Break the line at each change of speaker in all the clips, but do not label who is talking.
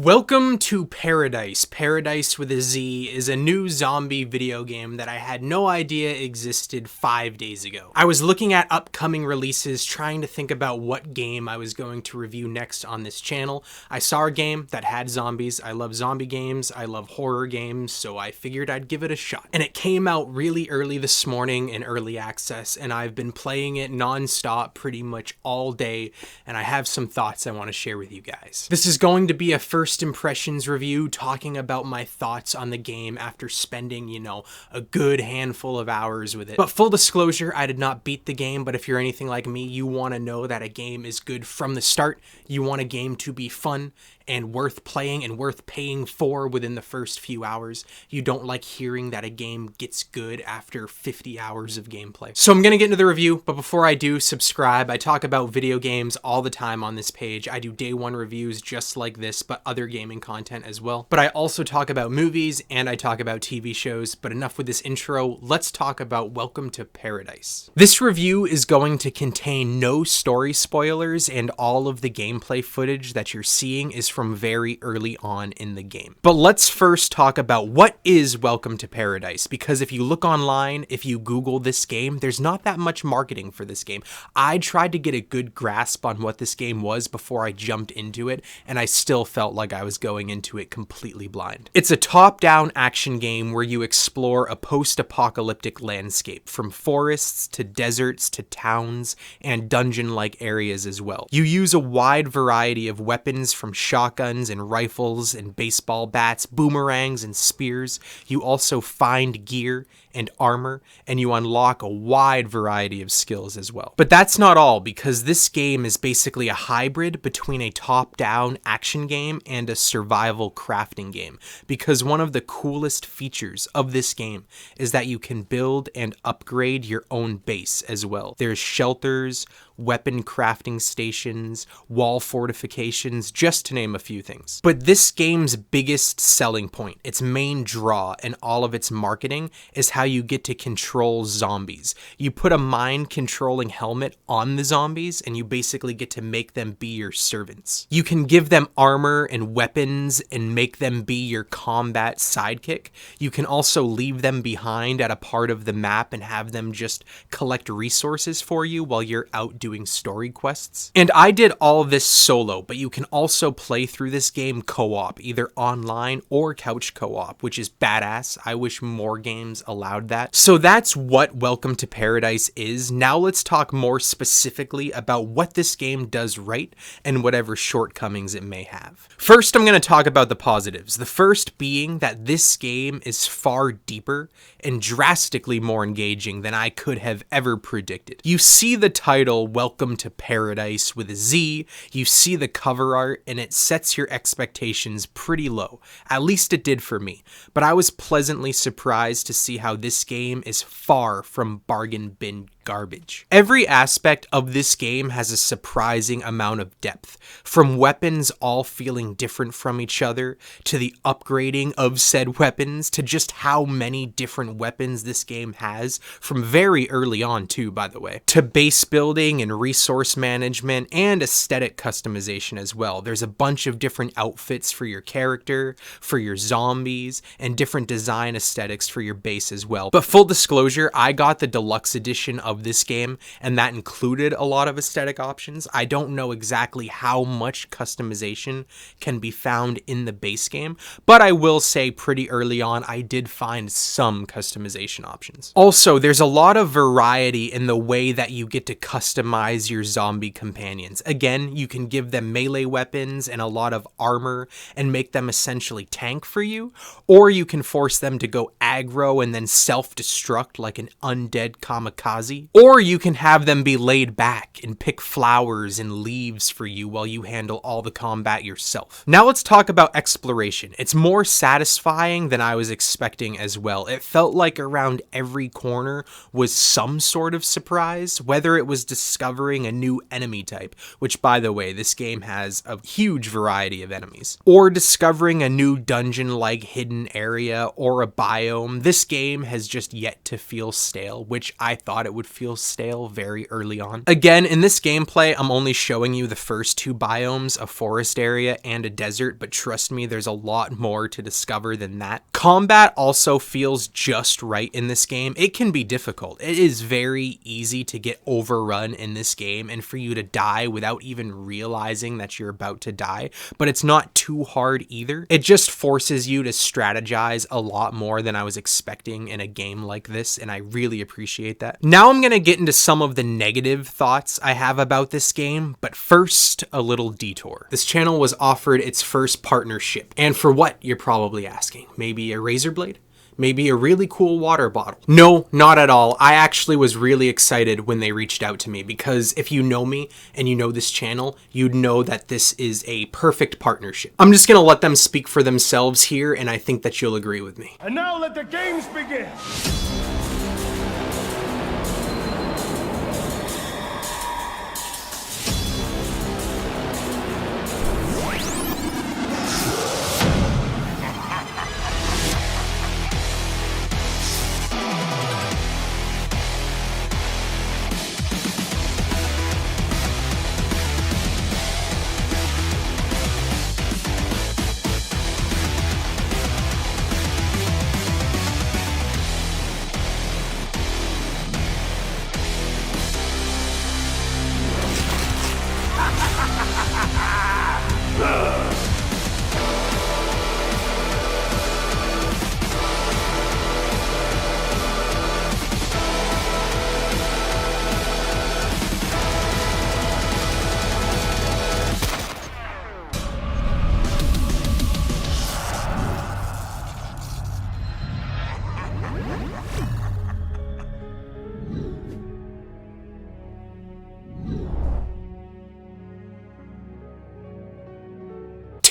Welcome to ParadiZe. ParadiZe with a Z is a new zombie video game that I had no idea existed 5 days ago. I was looking at upcoming releases, trying to think about what game I was going to review next on this channel. I saw a game that had zombies. I love zombie games. I love horror games, so I figured I'd give it a shot. And it came out really early this morning in early access, and I've been playing it non-stop pretty much all day, and I have some thoughts I want to share with you guys. This is going to be a first impressions review, talking about my thoughts on the game after spending, a good handful of hours with it. But full disclosure, I did not beat the game, but if you're anything like me, you want to know that a game is good from the start. You want a game to be fun and worth playing and worth paying for within the first few hours. You don't like hearing that a game gets good after 50 hours of gameplay. So I'm going to get into the review, but before I do, subscribe. I talk about video games all the time on this page. I do day one reviews just like this, but other gaming content as well. But I also talk about movies and I talk about TV shows, but enough with this intro. Let's talk about Welcome to ParadiZe. This review is going to contain no story spoilers, and all of the gameplay footage that you're seeing is from very early on in the game. But let's first talk about what is Welcome to ParadiZe, because if you look online, if you Google this game, there's not that much marketing for this game. I tried to get a good grasp on what this game was before I jumped into it, and I still felt like I was going into it completely blind. It's a top-down action game where you explore a post-apocalyptic landscape, from forests to deserts to towns and dungeon-like areas as well. You use a wide variety of weapons, from shotguns and rifles and baseball bats, boomerangs and spears. You also find gear and armor, and you unlock a wide variety of skills as well. But that's not all, because this game is basically a hybrid between a top-down action game and a survival crafting game, because one of the coolest features of this game is that you can build and upgrade your own base as well. There's shelters, weapon crafting stations, wall fortifications, just to name a few things. But this game's biggest selling point, its main draw, and all of its marketing is how you get to control zombies. You put a mind-controlling helmet on the zombies, and you basically get to make them be your servants. You can give them armor and weapons and make them be your combat sidekick. You can also leave them behind at a part of the map and have them just collect resources for you while you're out doing story quests. And I did all this solo, but you can also play through this game co-op, either online or couch co-op, which is badass. I wish more games allowed that. So that's what Welcome to ParadiZe is. Now let's talk more specifically about what this game does right and whatever shortcomings it may have. First, I'm going to talk about the positives. The first being that this game is far deeper and drastically more engaging than I could have ever predicted. You see the title, Welcome to ParadiZe with a Z, you see the cover art, and it sets your expectations pretty low. At least it did for me. But I was pleasantly surprised to see how this game is far from bargain bin garbage. Every aspect of this game has a surprising amount of depth, from weapons all feeling different from each other, to the upgrading of said weapons, to just how many different weapons this game has, from very early on too, by the way, to base building and resource management and aesthetic customization as well. There's a bunch of different outfits for your character, for your zombies, and different design aesthetics for your base as well. But full disclosure, I got the deluxe edition of this game, and that included a lot of aesthetic options. I don't know exactly how much customization can be found in the base game, but I will say pretty early on I did find some customization options. Also, there's a lot of variety in the way that you get to customize your zombie companions. Again, you can give them melee weapons and a lot of armor and make them essentially tank for you, or you can force them to go aggro and then self-destruct like an undead kamikaze, or you can have them be laid back and pick flowers and leaves for you while you handle all the combat yourself. Now let's talk about exploration. It's more satisfying than I was expecting as well. It felt like around every corner was some sort of surprise, whether it was discovered discovering a new enemy type, which by the way, this game has a huge variety of enemies, or discovering a new dungeon-like hidden area or a biome. This game has just yet to feel stale, which I thought it would feel stale very early on. Again, in this gameplay, I'm only showing you the first two biomes, a forest area and a desert, but trust me, there's a lot more to discover than that. Combat also feels just right in this game. It can be difficult. It is very easy to get overrun in this game and for you to die without even realizing that you're about to die, but it's not too hard either. It just forces you to strategize a lot more than I was expecting in a game like this, and I really appreciate that. Now I'm gonna get into some of the negative thoughts I have about this game, but first, a little detour. This channel was offered its first partnership, and for what, you're probably asking? Maybe a razor blade? Maybe a really cool water bottle? No, not at all. I actually was really excited when they reached out to me, because if you know me and you know this channel, you'd know that this is a perfect partnership. I'm just gonna let them speak for themselves here, and I think that you'll agree with me.
And now let the games begin!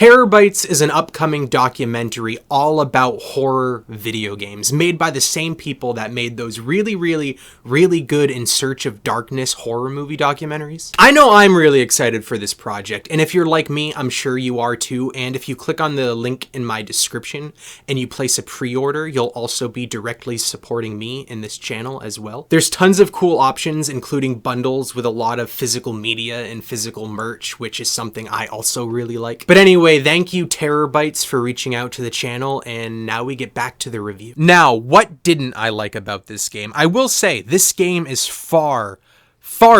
Terabytes is an upcoming documentary all about horror video games, made by the same people that made those really good In Search of Darkness horror movie documentaries. I know I'm really excited for this project, and if you're like me, I'm sure you are too, and if you click on the link in my description and you place a pre-order, you'll also be directly supporting me in this channel as well. There's tons of cool options, including bundles with a lot of physical media and physical merch, which is something I also really like. But anyway, thank you Terabytes for reaching out to the channel, and now we get back to the review. Now, what didn't I like about this game? I will say, this game is far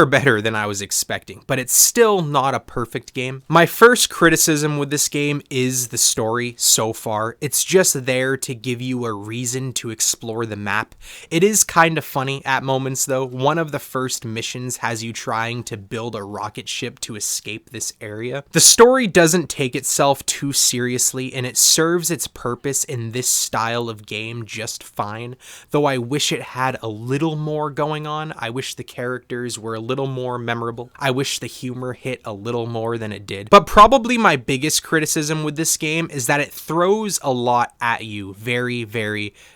better than I was expecting, but it's still not a perfect game. My first criticism with this game is the story so far. It's just there to give you a reason to explore the map. It is kind of funny at moments though. One of the first missions has you trying to build a rocket ship to escape this area. The story doesn't take itself too seriously, and it serves its purpose in this style of game just fine, though I wish it had a little more going on. I wish the characters were a little more memorable. I wish the humor hit a little more than it did. But probably my biggest criticism with this game is that it throws a lot at you very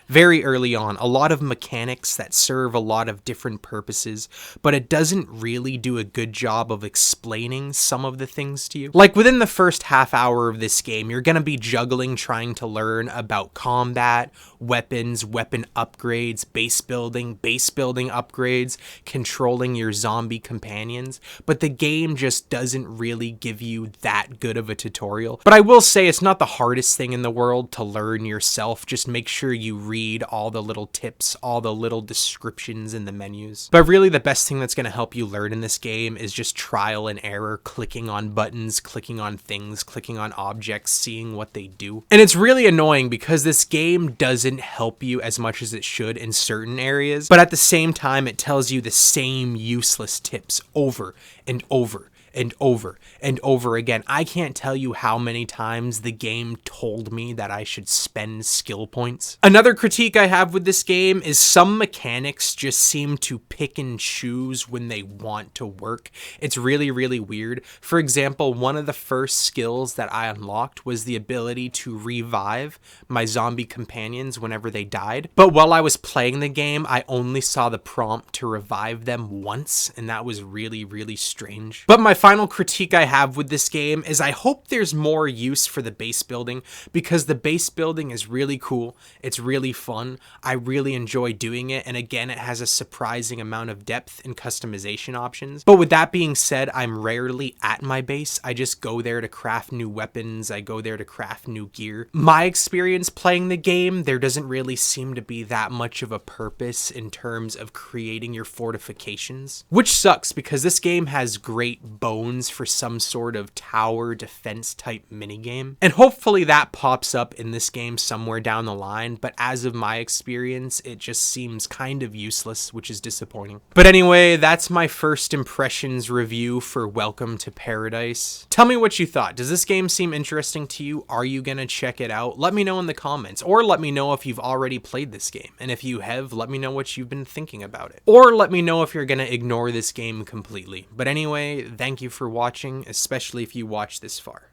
early on. A lot of mechanics that serve a lot of different purposes, but it doesn't really do a good job of explaining some of the things to you. Like within the first half hour of this game, you're gonna be juggling trying to learn about combat, weapons, weapon upgrades, base building upgrades, controlling your zombie companions, but the game just doesn't really give you that good of a tutorial. But I will say it's not the hardest thing in the world to learn yourself. Just make sure you read all the little tips, all the little descriptions in the menus. But really the best thing that's going to help you learn in this game is just trial and error, clicking on buttons, clicking on things, clicking on objects, seeing what they do. And it's really annoying because this game doesn't help you as much as it should in certain areas, but at the same time it tells you the same useless tips over and over and over and over again. I can't tell you how many times the game told me that I should spend skill points. Another critique I have with this game is some mechanics just seem to pick and choose when they want to work. It's really, really weird. For example, one of the first skills that I unlocked was the ability to revive my zombie companions whenever they died. But while I was playing the game, I only saw the prompt to revive them once, and that was really, really strange. But my final critique I have with this game is I hope there's more use for the base building, because the base building is really cool. It's really fun. I really enjoy doing it, and again, it has a surprising amount of depth and customization options. But with that being said, I'm rarely at my base. I just go there to craft new weapons. I go there to craft new gear. My experience playing the game, there doesn't really seem to be that much of a purpose in terms of creating your fortifications, which sucks because this game has great bones for some sort of tower defense type minigame, and hopefully that pops up in this game somewhere down the line. But as of my experience, it just seems kind of useless, which is disappointing. But anyway, that's my first impressions review for Welcome to ParadiZe. Tell me what you thought. Does this game seem interesting to you? Are you gonna check it out? Let me know in the comments, or let me know if you've already played this game, and if you have, let me know what you've been thinking about it, or let me know if you're gonna ignore this game completely. But anyway, thank you for watching, especially if you watched this far.